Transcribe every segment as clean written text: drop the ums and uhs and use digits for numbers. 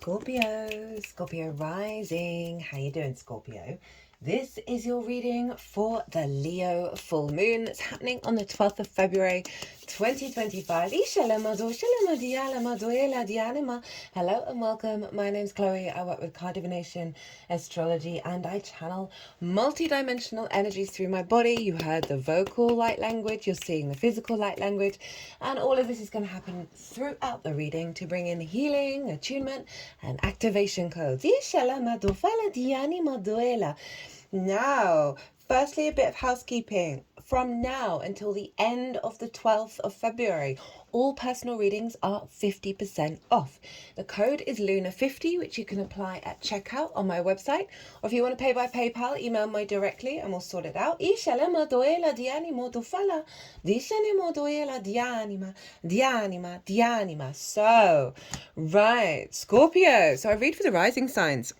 Scorpio rising. How you doing, Scorpio? This is your reading for the Leo full moon that's happening on the 12th of February 2025. Hello and welcome. My name's Chloe. I work with card divination, astrology, and I channel multi-dimensional energies through my body. You heard the vocal light language, you're seeing the physical light language, and all of this is going to happen throughout the reading to bring in healing, attunement, and activation codes. Now, firstly, a bit of housekeeping. From now until the end of the 12th of February, all personal readings are 50% off. The code is Luna50, which you can apply at checkout on my website. Or if you want to pay by PayPal, email me directly and we'll sort it out. So, right, Scorpio. So I read for the rising signs.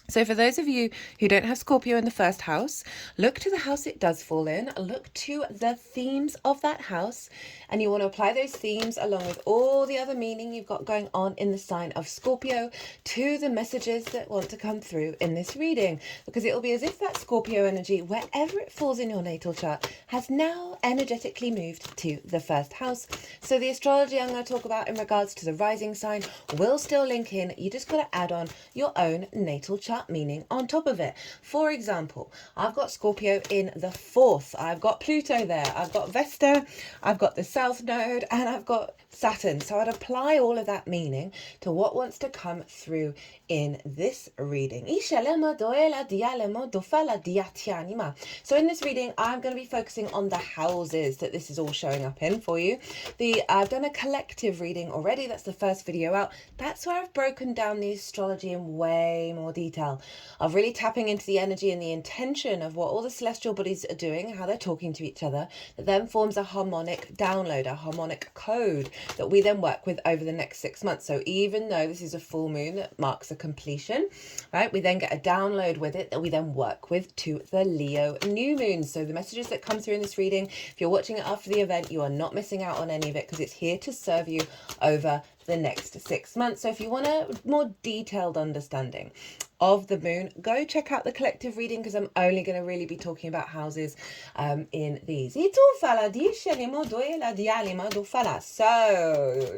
So for those of you who don't have Scorpio in the first house, look to the house it does fall in, look to the themes of that house, and you want to apply those themes along with all the other meaning you've got going on in the sign of Scorpio to the messages that want to come through in this reading, because it'll be as if that Scorpio energy, wherever it falls in your natal chart, has now energetically moved to the first house. So the astrology I'm going to talk about in regards to the rising sign will still link in. You just got to add on your own natal chart meaning on top of it. For example, I've got Scorpio in the 4th. I've got Pluto there. I've got Vesta. I've got the South Node, and I've got Saturn. So I'd apply all of that meaning to what wants to come through in this reading. So in this reading, I'm going to be focusing on the houses that this is all showing up in for you. I've done a collective reading already. That's the first video out. That's where I've broken down the astrology in way more detail, of really tapping into the energy and the intention of what all the celestial bodies are doing, how they're talking to each other, that then forms a harmonic download, a harmonic code that we then work with over the next 6 months. So even though this is a full moon that marks a completion, right, we then get a download with it that we then work with to the Leo new moon. So the messages that come through in this reading, if you're watching it after the event, you are not missing out on any of it, because it's here to serve you over the next 6 months. So if you want a more detailed understanding of the moon, go check out the collective reading, because I'm only going to really be talking about houses in these. So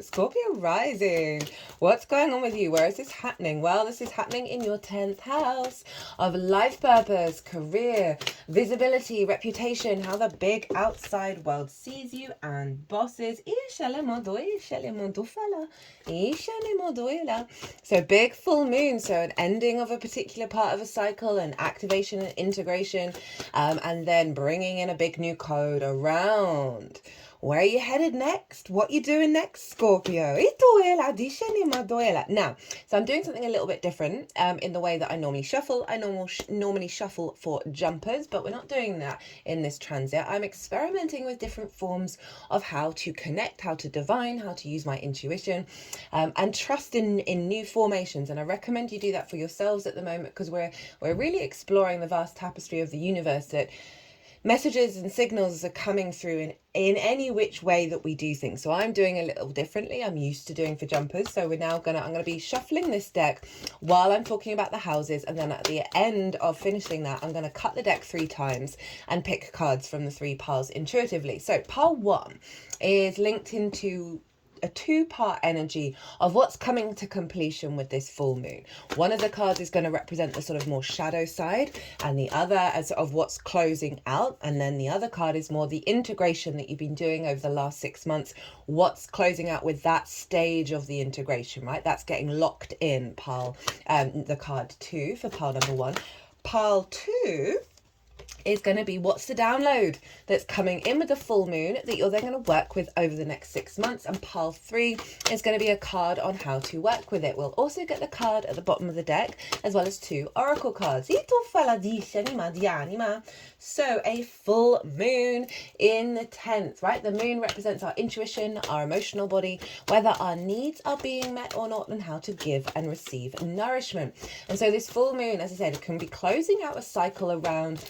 Scorpio rising, what's going on with you? Where is this happening? Well, this is happening in your 10th house of life purpose, career, visibility, reputation, how the big outside world sees you, and bosses. So big full moon, so an ending of a particular part of a cycle, and activation and integration, and then bringing in a big new code around. Where are you headed next? What you doing next, Scorpio? Now, so I'm doing something a little bit different in the way that I normally shuffle. I normally shuffle for jumpers, but we're not doing that in this transit. I'm experimenting with different forms of how to connect, how to divine, how to use my intuition, and trust in new formations. And I recommend you do that for yourselves at the moment, because we're really exploring the vast tapestry of the universe, that messages and signals are coming through in any which way that we do things. So I'm doing a little differently. I'm used to doing for jumpers. So I'm going to be shuffling this deck while I'm talking about the houses. And then at the end of finishing that, I'm going to cut the deck 3 times and pick cards from the 3 piles intuitively. So pile 1 is linked into a 2-part energy of what's coming to completion with this full moon. One of the cards is going to represent the sort of more shadow side, and the other as of what's closing out, and then the other card is more the integration that you've been doing over the last 6 months, what's closing out with that stage of the integration, right? That's getting locked in, pile the card 2 for pile number 1. Pile 2 is going to be what's the download that's coming in with the full moon that you're then going to work with over the next 6 months. And pile 3 is going to be a card on how to work with it. We'll also get the card at the bottom of the deck, as well as 2 oracle cards. So a full moon in the 10th, right? The moon represents our intuition, our emotional body, whether our needs are being met or not, and how to give and receive nourishment. And so this full moon, as I said, it can be closing out a cycle around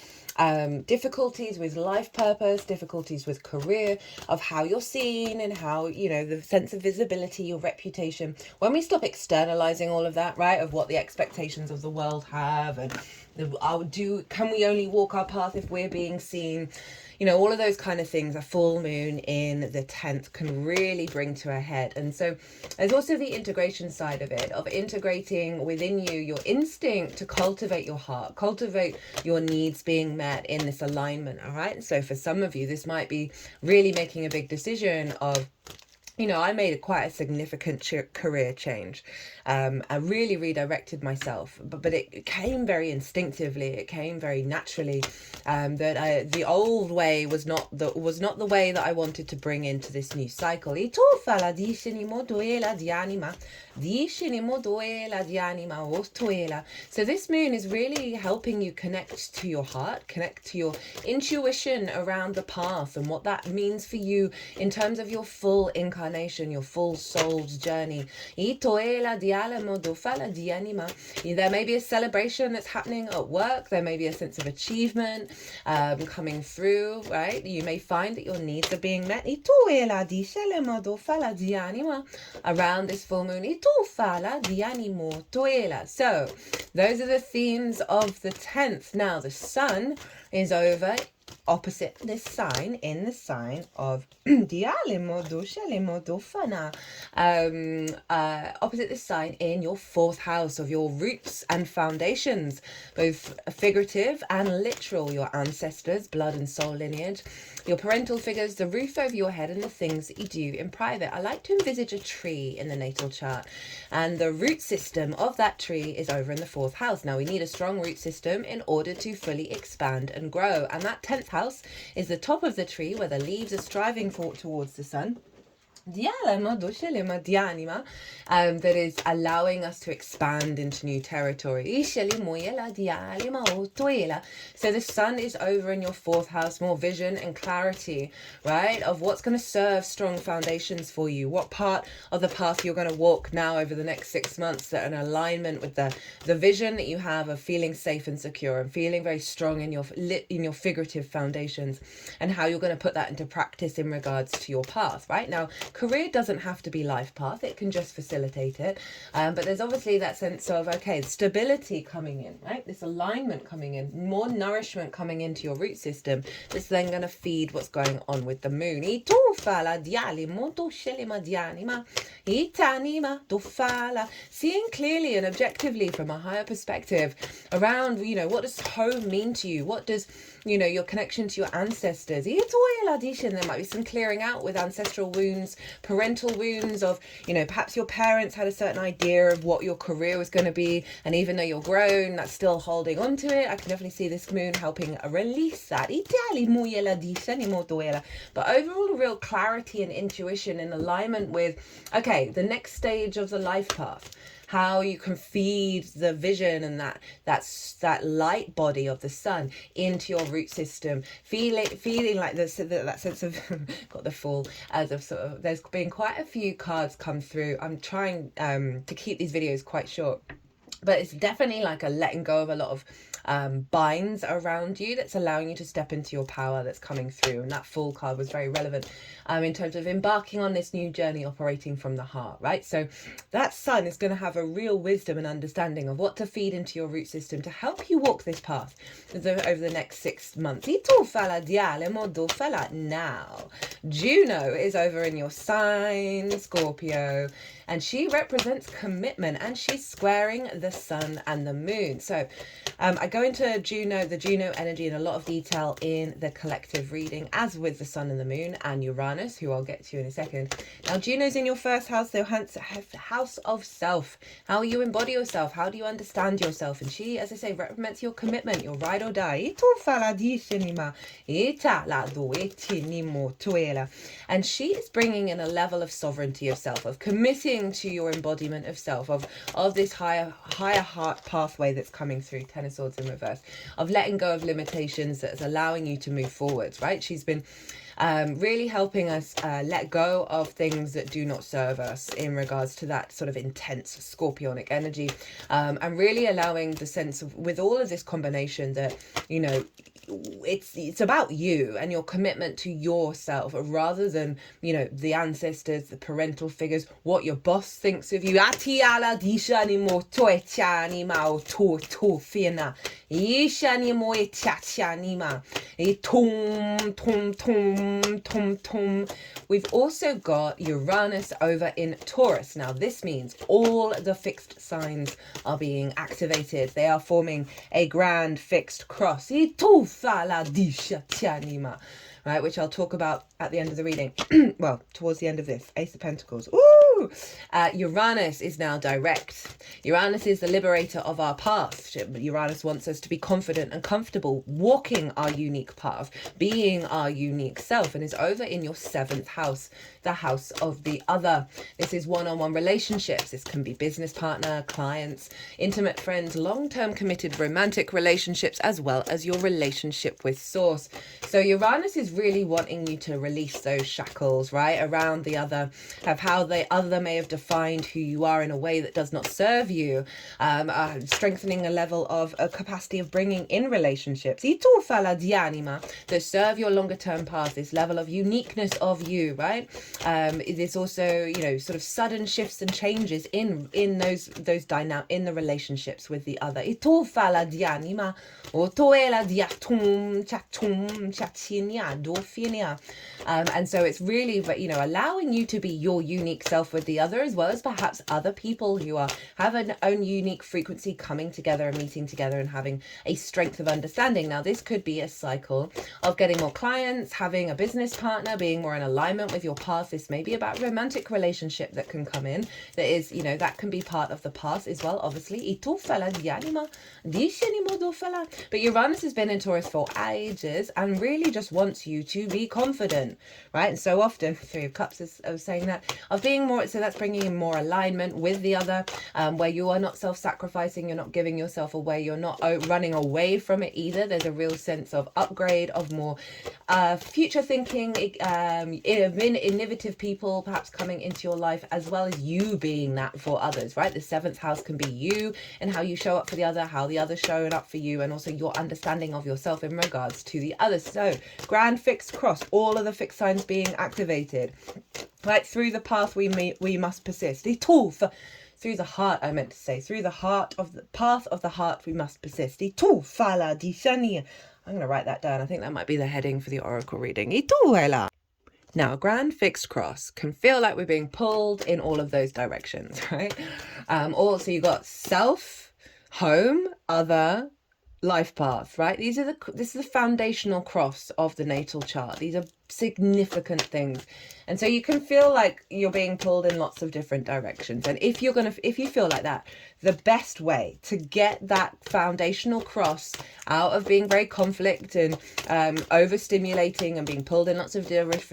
difficulties with life purpose, difficulties with career, of how you're seen and how, you know, the sense of visibility, your reputation. When we stop externalizing all of that, right, of what the expectations of the world have, and can we only walk our path if we're being seen? You know, all of those kind of things, a full moon in the 10th can really bring to a head. And so there's also the integration side of it, of integrating within you your instinct to cultivate your heart, cultivate your needs being met in this alignment. All right. So for some of you, this might be really making a big decision of, you know, I made quite a significant career change. I really redirected myself, but it came very instinctively. It came very naturally. That the old way was not the way that I wanted to bring into this new cycle. So this moon is really helping you connect to your heart, connect to your intuition around the path and what that means for you in terms of your full incarnation, your full soul's journey. There may be a celebration that's happening at work. There may be a sense of achievement coming through, right? You may find that your needs are being met around this full moon. So those are the themes of the 10th. Now the sun is over opposite this sign, in the sign of opposite this sign in your 4th house of your roots and foundations, both figurative and literal, your ancestors, blood and soul lineage, your parental figures, the roof over your head, and the things that you do in private. I like to envisage a tree in the natal chart, and the root system of that tree is over in the 4th house. Now we need a strong root system in order to fully expand and grow, and that 10th house is the top of the tree where the leaves are striving towards the sun. That is allowing us to expand into new territory. So the sun is over in your 4th house, more vision and clarity, right, of what's going to serve strong foundations for you, what part of the path you're going to walk now over the next 6 months that are in alignment with the vision that you have of feeling safe and secure and feeling very strong in your figurative foundations, and how you're going to put that into practice in regards to your path. Right now, career doesn't have to be life path, it can just facilitate it, but there's obviously that sense of, okay, stability coming in, right, this alignment coming in, more nourishment coming into your root system that's then going to feed what's going on with the moon. Seeing clearly and objectively from a higher perspective around, you know, what does home mean to you, what does, you know, your connection to your ancestors. There might be some clearing out with ancestral wounds, parental wounds of, you know, perhaps your parents had a certain idea of what your career was going to be, and even though you're grown, that's still holding on to it. I can definitely see this moon helping release that. But overall, a real clarity and intuition in alignment with, okay, the next stage of the life path, how you can feed the vision and that light body of the sun into your root system, feeling like that sense of got the Fool as of sort of, there's been quite a few cards come through. I'm trying to keep these videos quite short, but it's definitely like a letting go of a lot of binds around you that's allowing you to step into your power that's coming through. And that Fool card was very relevant in terms of embarking on this new journey operating from the heart, right? So that sun is going to have a real wisdom and understanding of what to feed into your root system to help you walk this path over the next 6 months. Now Juno is over in your sign, Scorpio, and she represents commitment, and she's squaring the sun and the moon. So I go into the Juno energy in a lot of detail in the collective reading, as with the sun and the moon and Uranus, who I'll get to in a second. Now Juno's in your 1st house, so house of self, how you embody yourself, how do you understand yourself, and she, as I say, represents your commitment, your ride or die. And she is bringing in a level of sovereignty of self, of committing to your embodiment of self, of this higher heart pathway that's coming through. 10 of Swords in reverse, of letting go of limitations that's allowing you to move forwards, right? She's been really helping us let go of things that do not serve us in regards to that sort of intense scorpionic energy, and really allowing the sense of, with all of this combination, that, you know, it's about you and your commitment to yourself rather than, you know, the ancestors, the parental figures, what your boss thinks of you. We've also got Uranus over in Taurus. Now this means all the fixed signs are being activated. They are forming a grand fixed cross. Right, which I'll talk about at the end of the reading. Well, towards the end of this. Ace of Pentacles. Ooh! Uranus is now direct. Uranus is the liberator of our past. Uranus wants us to be confident and comfortable walking our unique path, being our unique self, and is over in your 7th house, the house of the other. This is one-on-one relationships. This can be business partner, clients, intimate friends, long-term committed romantic relationships, as well as your relationship with Source. So Uranus is really wanting you to release those shackles, right, around the other, of how the other may have defined who you are in a way that does not serve you, strengthening a level of a capacity of bringing in relationships that serve your longer term path, this level of uniqueness of you, right? It is also, you know, sort of sudden shifts and changes in those dynamic in the relationships with the other. And so it's really, you know, allowing you to be your unique self with the other, as well as perhaps other people who have an own unique frequency coming together and meeting together and having a strength of understanding. Now this could be a cycle of getting more clients, having a business partner, being more in alignment with your path. This may be about romantic relationship that can come in, that is, you know, that can be part of the past as well, obviously. But Uranus has been in Taurus for ages and really just wants you to be confident, right? And so often, 3 of Cups is saying that, of being more, so that's bringing in more alignment with the other, where you are not self-sacrificing, you're not giving yourself away, you're not running away from it either. There's a real sense of upgrade, of more future thinking, innovative people perhaps coming into your life, as well as you being that for others, right? The 7th house can be you and how you show up for the other, how the other's showing up for you, and also your understanding of yourself in regards to the others. So grand fixed cross, all of the fixed signs being activated, right? Through the path we must persist. Through the heart, I meant to say, through the heart of the path of the heart we must persist. I'm going to write that down. I think that might be the heading for the oracle reading. Now, a grand fixed cross can feel like we're being pulled in all of those directions, right? Also, you got self, home, other, life path, right? This is the foundational cross of the natal chart. These are significant things, and so you can feel like you're being pulled in lots of different directions. And if you feel like that, the best way to get that foundational cross out of being very conflict and overstimulating and being pulled in lots of different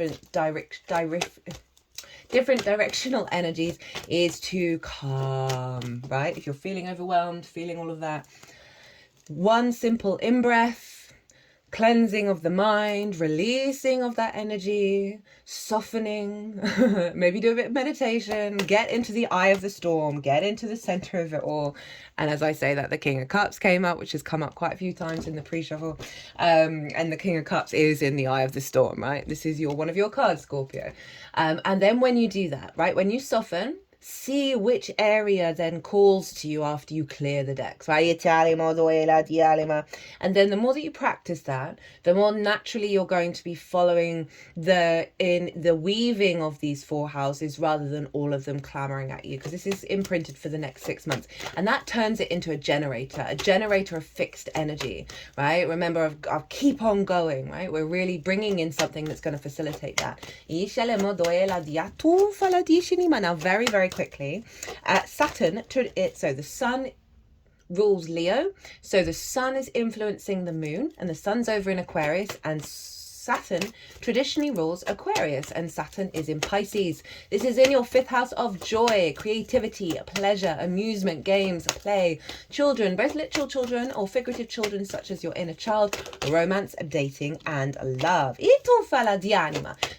directional energies is to calm, right? If you're feeling overwhelmed, feeling all of that, one simple in-breath, cleansing of the mind, releasing of that energy, softening, maybe do a bit of meditation, get into the eye of the storm, get into the center of it all. And as I say that, the King of Cups came up, which has come up quite a few times in the pre-shuffle. And the King of Cups is in the eye of the storm, right? This is one of your cards, Scorpio. And then when you do that, right, when you soften, see which area then calls to you after you clear the decks, right? And then the more that you practice that, the more naturally you're going to be following the weaving of these 4 houses rather than all of them clamoring at you, because this is imprinted for the next 6 months. And that turns it into a generator of fixed energy, right? Remember, I'll keep on going, right? We're really bringing in something that's going to facilitate that. Now, very, very quickly, Saturn, so the sun rules Leo, so the sun is influencing the moon, and the sun's over in Aquarius, and Saturn traditionally rules Aquarius, and Saturn is in Pisces. This is in your 5th house of joy, creativity, pleasure, amusement, games, play, children, both literal children or figurative children such as your inner child, romance, dating, and love.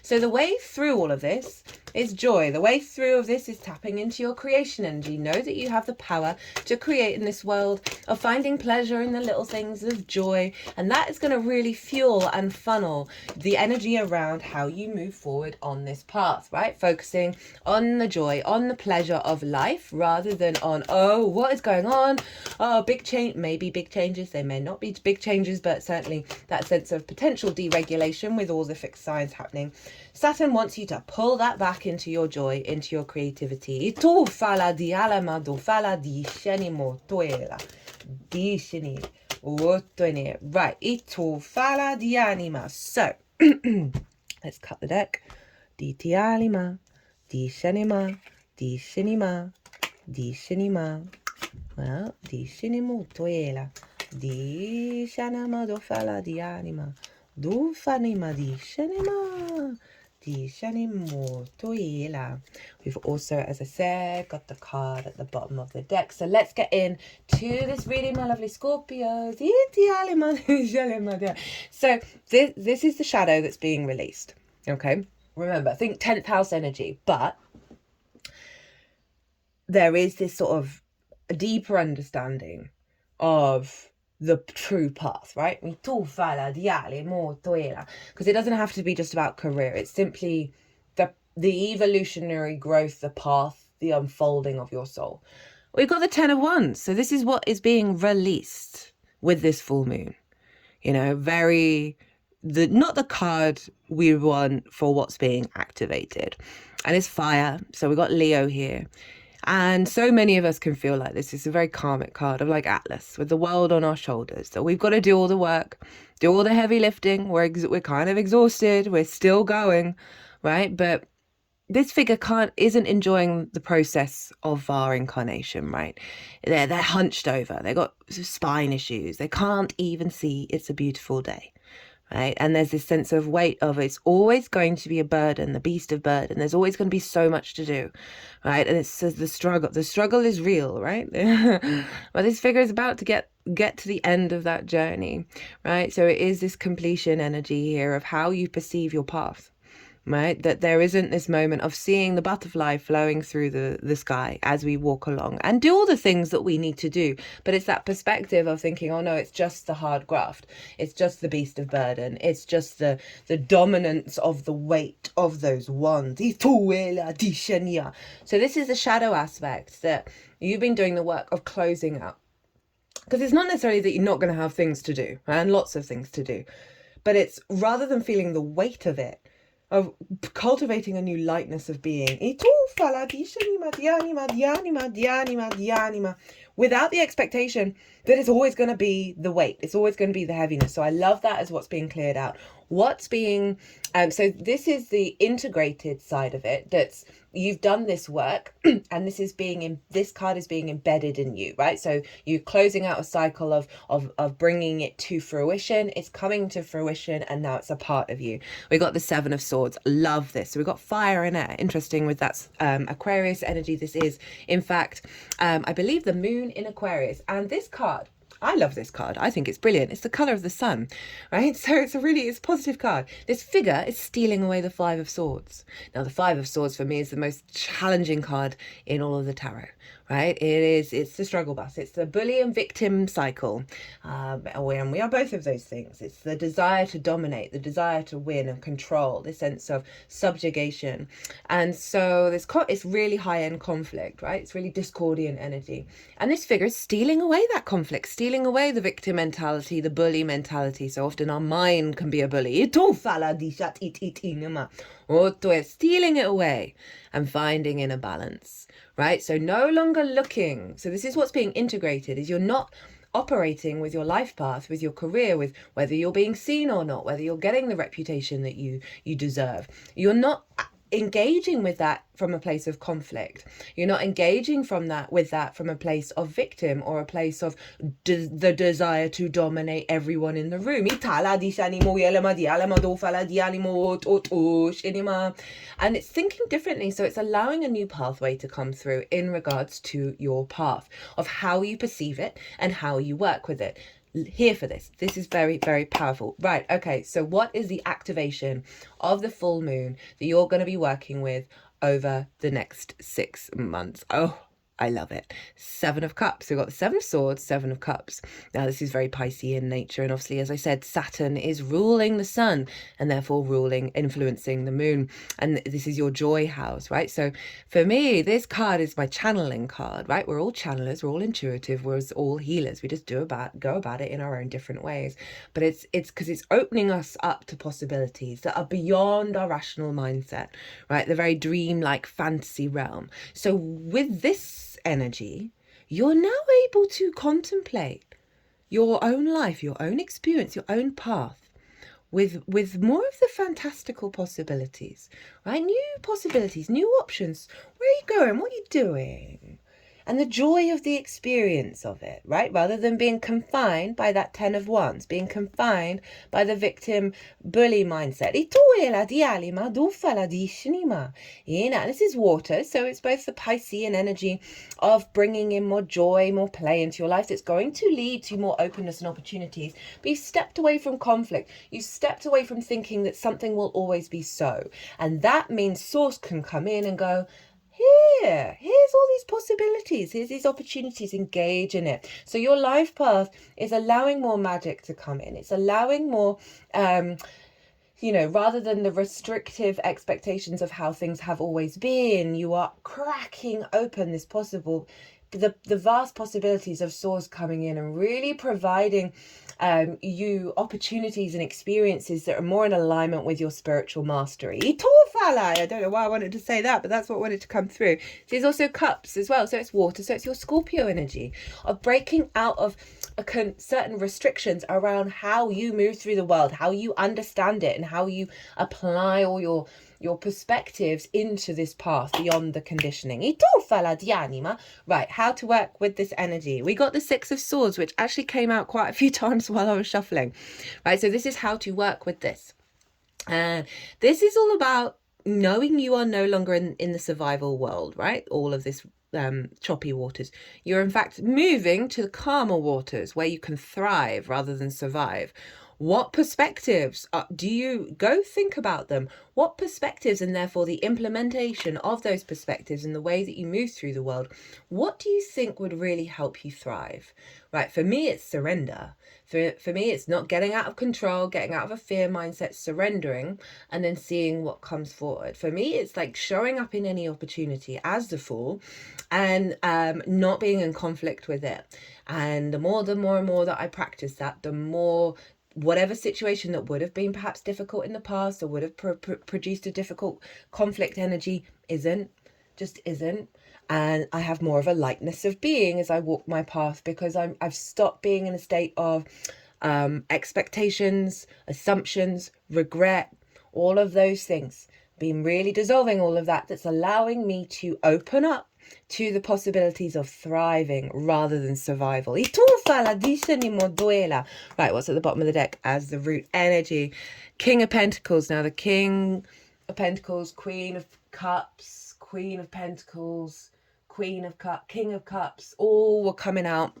So the way through all of this It's joy. The way through of this is tapping into your creation energy. Know that you have the power to create in this world, of finding pleasure in the little things of joy. And that is going to really fuel and funnel the energy around how you move forward on this path, right? Focusing on the joy, on the pleasure of life, rather than on, oh, what is going on? Oh, big change, maybe big changes. They may not be big changes, but certainly that sense of potential deregulation with all the fixed signs happening. Saturn wants you to pull that back into your joy, into your creativity. Tu fala di alama do fala di shenimo toela. Di sheni otone. Right. Itu fala di anima. So let's cut the deck. Di ti alima. Di shenima. Di shenima. Di shenima. Well, di shenimo toela. Di shanama do fala di anima. Do fanima di shenima. We've also, as I said, got the card at the bottom of the deck. So let's get in to this reading, my lovely Scorpios. So this is the shadow that's being released. Okay, remember, think 10th house energy, but there is this sort of a deeper understanding of the true path, right? Because it doesn't have to be just about career. It's simply the evolutionary growth, the path, the unfolding of your soul. We've got the 10 of Wands. So this is what is being released with this full moon. You know, not the card we want for what's being activated. And it's fire. So we've got Leo here. And so many of us can feel like this. It's a very karmic card of like Atlas with the world on our shoulders. So we've got to do all the work, do all the heavy lifting. We're kind of exhausted. We're still going, right? But this figure isn't enjoying the process of our incarnation, right? They're hunched over. They've got spine issues. They can't even see it's a beautiful day. Right? And there's this sense of weight of it's always going to be a burden, the beast of burden. There's always going to be so much to do, right? And it says the struggle is real, right? But this figure is about to get to the end of that journey, right? So it is this completion energy here of how you perceive your path, right? That there isn't this moment of seeing the butterfly flowing through the sky as we walk along and do all the things that we need to do. But it's that perspective of thinking, oh no, it's just the hard graft. It's just the beast of burden. It's just the dominance of the weight of those wands. So this is the shadow aspect that you've been doing the work of closing out. Because it's not necessarily that you're not going to have things to do and lots of things to do. But it's rather than feeling the weight of it, of cultivating a new lightness of being without the expectation that it's always going to be the weight, it's always going to be the heaviness. So I love that as what's being cleared out. What's being so this is the integrated side of it, that's you've done this work and this card is being embedded in you, right? So you're closing out a cycle of bringing it to fruition. It's coming to fruition and now it's a part of you. We got the 7 of Swords. Love this. So we've got fire and air. Interesting with that Aquarius energy. This is in fact I believe the moon in Aquarius, and this card, I love this card. I think it's brilliant. It's the colour of the sun, right? So it's a positive card. This figure is stealing away the 5 of Swords. Now, the 5 of Swords for me is the most challenging card in all of the tarot, right? It's the struggle bus. It's the bully and victim cycle. And we are both of those things. It's the desire to dominate, the desire to win and control, this sense of subjugation. And so it's really high-end conflict, right? It's really discordian energy. And this figure is stealing away that conflict, stealing away the victim mentality, the bully mentality. So often our mind can be a bully. Stealing it away and finding inner balance, right? So no longer looking. So this is what's being integrated, is you're not operating with your life path, with your career, with whether you're being seen or not, whether you're getting the reputation that you deserve. You're not engaging with that from a place of conflict. You're not engaging with that from a place of victim or a place of the desire to dominate everyone in the room. And it's thinking differently. So it's allowing a new pathway to come through in regards to your path of how you perceive it and how you work with it. Here for this. This is very, very powerful. Right. Okay. So what is the activation of the full moon that you're going to be working with over the next 6 months. Oh, I love it. 7 of Cups. We've got the 7 of Swords, 7 of Cups. Now, this is very Pisces in nature. And obviously, as I said, Saturn is ruling the sun and therefore influencing the moon. And this is your joy house, right? So for me, this card is my channeling card, right? We're all channelers. We're all intuitive. We're all healers. We just go about it in our own different ways. But it's because it's opening us up to possibilities that are beyond our rational mindset, right? The very dream-like fantasy realm. So with this energy, you're now able to contemplate your own life, your own experience, your own path with more of the fantastical possibilities, right? New possibilities, new options. Where are you going? What are you doing? And the joy of the experience of it, right? Rather than being confined by that 10 of Wands, being confined by the victim bully mindset. This is water, so it's both the Piscean energy of bringing in more joy, more play into your life that's going to lead to more openness and opportunities. But you've stepped away from conflict. You've stepped away from thinking that something will always be so. And that means Source can come in and go, here's all these possibilities, here's these opportunities, engage in it. So your life path is allowing more magic to come in. It's allowing more, rather than the restrictive expectations of how things have always been, you are cracking open the vast possibilities of Source coming in and really providing you opportunities and experiences that are more in alignment with your spiritual mastery. I don't know why I wanted to say that, but that's what wanted to come through. There's also Cups as well, so it's water, so it's your Scorpio energy of breaking out of certain restrictions around how you move through the world, how you understand it, and how you apply all your perspectives into this path beyond the conditioning. Right, how to work with this energy. We got the 6 of Swords, which actually came out quite a few times while I was shuffling. Right, so this is how to work with this. And this is all about knowing you are no longer in the survival world, right? All of this choppy waters. You're in fact moving to the calmer waters where you can thrive rather than survive. What perspectives do you go think about them? What perspectives, and therefore the implementation of those perspectives and the way that you move through the world, what do you think would really help you thrive? Right, for me, it's surrender. For me, it's not getting out of control, getting out of a fear mindset, surrendering, and then seeing what comes forward. For me, it's like showing up in any opportunity as the Fool and not being in conflict with it. And the more and more that I practice that, the more whatever situation that would have been perhaps difficult in the past or would have produced a difficult conflict energy isn't. And I have more of a lightness of being as I walk my path, because I've stopped being in a state of expectations, assumptions, regret, all of those things. Been really dissolving all of that. That's allowing me to open up to the possibilities of thriving rather than survival. Right, what's at the bottom of the deck as the root energy? King of Pentacles. Now the King of Pentacles, Queen of Cups, Queen of Pentacles, Queen of Cups, King of Cups, all were coming out.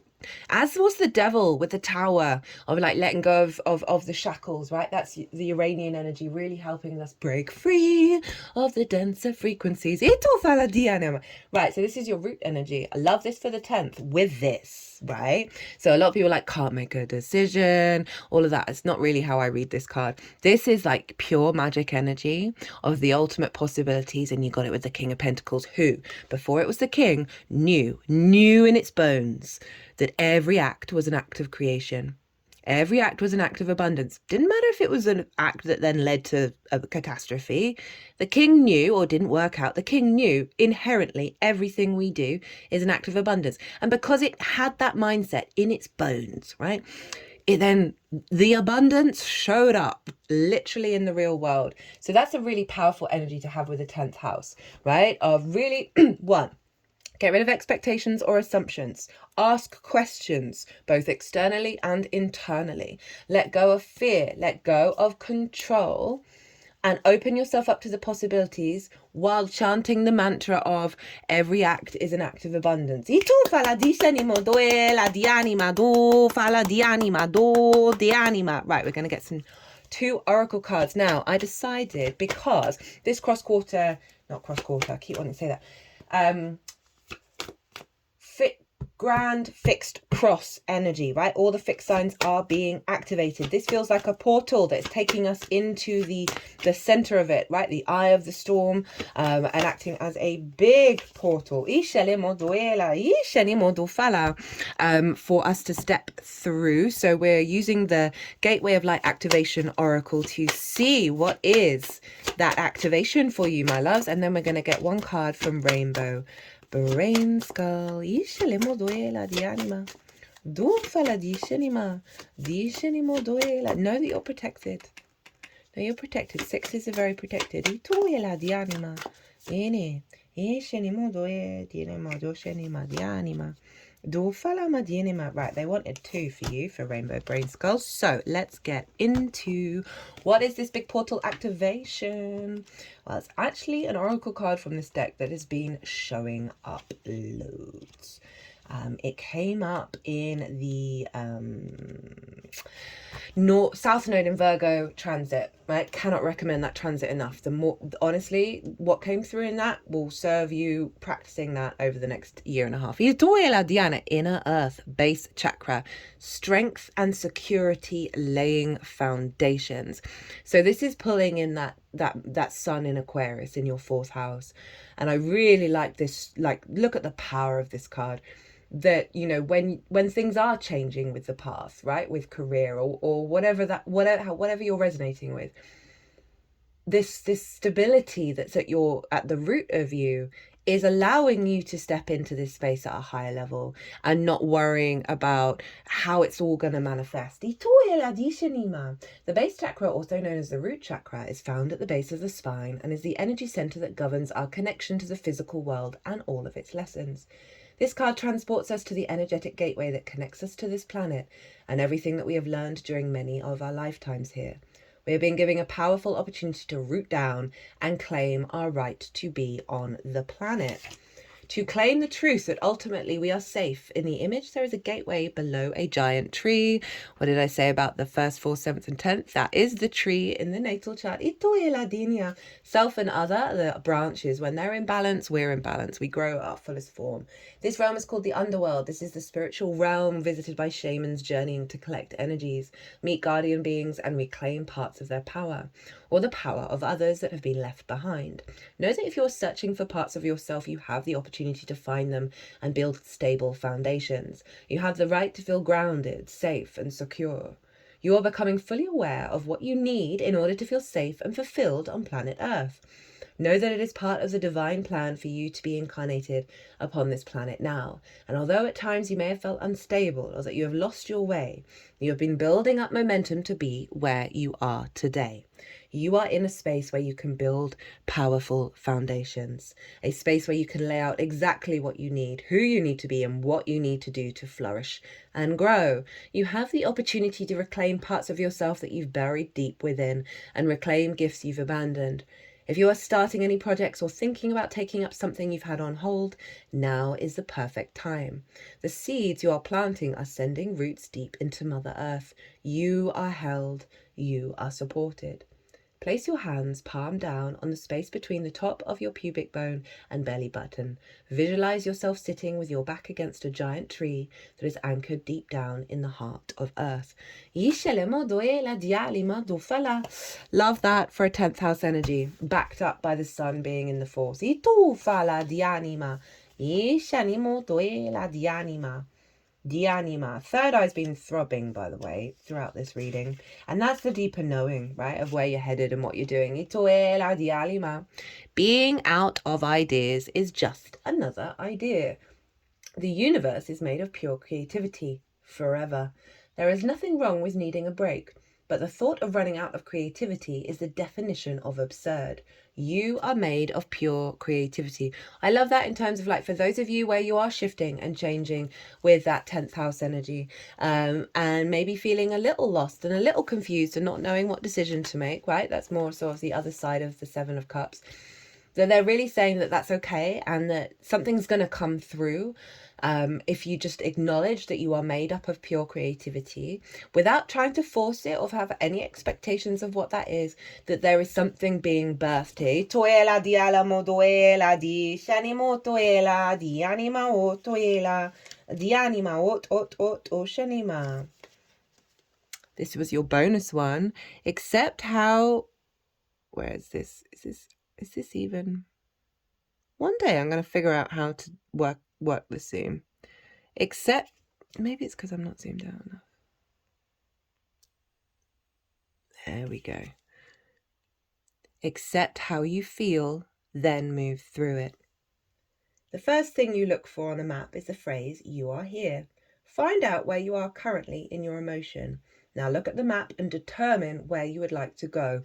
As was the Devil with the Tower, of like letting go of the shackles, right? That's the Uranian energy really helping us break free of the denser frequencies. Right, so this is your root energy. I love this for the 10th with this, right? So a lot of people like can't make a decision, all of that. It's not really how I read this card. This is like pure magic energy of the ultimate possibilities, and you got it with the King of Pentacles, who, before it was the King, knew in its bones that every act was an act of creation. Every act was an act of abundance. Didn't matter if it was an act that then led to a catastrophe. The King knew, or didn't work out, the King knew inherently everything we do is an act of abundance. And because it had that mindset in its bones, right, the abundance showed up literally in the real world. So that's a really powerful energy to have with the 10th house, right? Of really, one, get rid of expectations or assumptions. Ask questions, both externally and internally. Let go of fear. Let go of control. And open yourself up to the possibilities while chanting the mantra of every act is an act of abundance. Right, we're going to get some 2 oracle cards. Now, I decided, because this cross-quarter not cross quarter. I keep wanting to say that. Grand fixed cross energy, right? All the fixed signs are being activated. This feels like a portal that's taking us into the center of it, right? The eye of the storm, and acting as a big portal for us to step through. So we're using the Gateway of Light Activation Oracle to see what is that activation for you, my loves. And then we're going to get one card from Rainbow. Brainskull, iscelemo duela di anima. Dufala discenima. Discenimo duela. Know that you're protected. Know you're protected. Sixes are very protected. Ituela di anima. Ene. Iscenimo duela di anima. Doscenima di anima. Dufala ma di anima. Right, they wanted 2 for you for Rainbow Brainskull. So let's get into what is this big portal activation. Well, it's actually an oracle card from this deck that has been showing up loads. It came up in the South Node in Virgo transit. Right? Cannot recommend that transit enough. The more, honestly, what came through in that will serve you practicing that over the next year and a half. Diana, inner earth, base chakra, strength and security, laying foundations. So this is pulling in that sun in Aquarius in your 4th house. And I really like this, like, look at the power of this card. That, you know, when things are changing with the path, right, with career or whatever you're resonating with, this stability that's at the root of you is allowing you to step into this space at a higher level and not worrying about how it's all going to manifest. The base chakra, also known as the root chakra, is found at the base of the spine and is the energy center that governs our connection to the physical world and all of its lessons. This card transports us to the energetic gateway that connects us to this planet and everything that we have learned during many of our lifetimes here. We have been given a powerful opportunity to root down and claim our right to be on the planet. To claim the truth that ultimately we are safe. In the image, there is a gateway below a giant tree. What did I say about the 1st, 4th, 7th, and 10th? That is the tree in the natal chart. Self and other, the branches. When they're in balance, we're in balance. We grow at our fullest form. This realm is called the underworld. This is the spiritual realm visited by shamans journeying to collect energies, meet guardian beings, and reclaim parts of their power, or the power of others that have been left behind. Know that if you're searching for parts of yourself, you have the opportunity to find them and build stable foundations. You have the right to feel grounded, safe, and secure. You are becoming fully aware of what you need in order to feel safe and fulfilled on planet Earth. Know that it is part of the divine plan for you to be incarnated upon this planet now. And although at times you may have felt unstable or that you have lost your way, you have been building up momentum to be where you are today. You are in a space where you can build powerful foundations, a space where you can lay out exactly what you need, who you need to be, and what you need to do to flourish and grow. You have the opportunity to reclaim parts of yourself that you've buried deep within and reclaim gifts you've abandoned. If you are starting any projects or thinking about taking up something you've had on hold, now is the perfect time. The seeds you are planting are sending roots deep into Mother Earth. You are held. You are supported. Place your hands palm down on the space between the top of your pubic bone and belly button. Visualize yourself sitting with your back against a giant tree that is anchored deep down in the heart of Earth. Love that for a 10th house energy, backed up by the sun being in the 4th. Dianima. Third eye's been throbbing, by the way, throughout this reading. And that's the deeper knowing, right, of where you're headed and what you're doing. Being out of ideas is just another idea. The universe is made of pure creativity, forever. There is nothing wrong with needing a break, but the thought of running out of creativity is the definition of absurd. You are made of pure creativity. I love that in terms of, like, for those of you where you are shifting and changing with that 10th house energy, and maybe feeling a little lost and a little confused and not knowing what decision to make, right? That's more sort of the other side of the 7 of Cups. So they're really saying that that's okay and that something's going to come through If you just acknowledge that you are made up of pure creativity without trying to force it or have any expectations of what that is, that there is something being birthed here. Toela di alamo doela di shanimo toela di anima o toela di anima ot o shanima. This was your bonus one. Accept how, where is this? Is this even? One day I'm going to figure out how to work the zoom. Except, maybe it's because I'm not zoomed out enough. There we go. Accept how you feel, then move through it. The first thing you look for on a map is the phrase, you are here. Find out where you are currently in your emotion. Now look at the map and determine where you would like to go.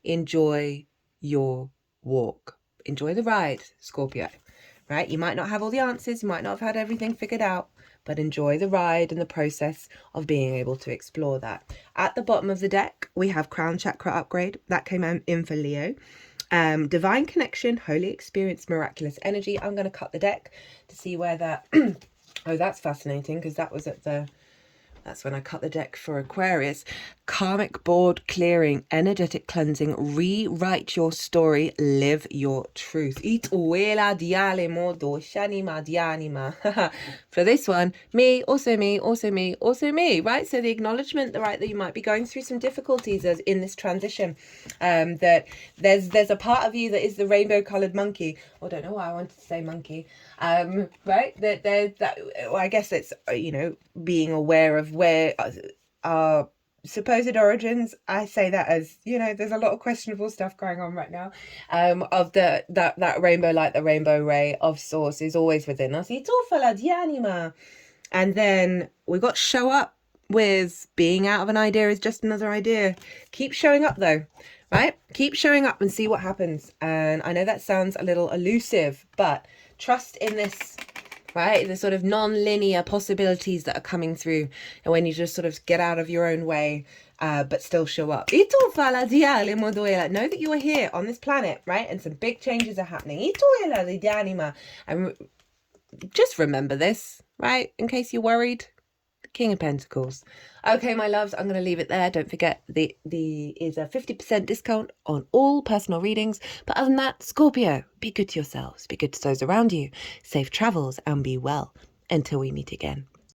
Enjoy your walk. Enjoy the ride, Scorpio. Right? You might not have all the answers, you might not have had everything figured out, but enjoy the ride and the process of being able to explore that. At the bottom of the deck, we have Crown Chakra Upgrade. That came in for Leo. Divine Connection, Holy Experience, Miraculous Energy. I'm going to cut the deck to see where that... Oh, that's fascinating, because that was at the... That's when I cut the deck for Aquarius. Karmic board clearing, energetic cleansing, rewrite your story, live your truth. For this one, me, also me, also me, also me, right? So the acknowledgement, right, that you might be going through some difficulties as in this transition. That there's a part of you that is the rainbow coloured monkey. I don't know why I wanted to say monkey. Right? That there's that. Well, I guess it's being aware of where our supposed origins. I say that as there's a lot of questionable stuff going on right now. Of that rainbow light, the rainbow ray of source is always within us. And then we got show up with being out of an idea is just another idea. Keep showing up though. Right? Keep showing up and see what happens. And I know that sounds a little elusive, but trust in this, right? The sort of non-linear possibilities that are coming through. And when you just sort of get out of your own way, but still show up. Know that you are here on this planet, right? And some big changes are happening. And just remember this, right? In case you're worried. King of Pentacles. Okay, my loves, I'm going to leave it there. Don't forget, the is a 50% discount on all personal readings. But other than that, Scorpio, be good to yourselves, be good to those around you. Safe travels and be well until we meet again.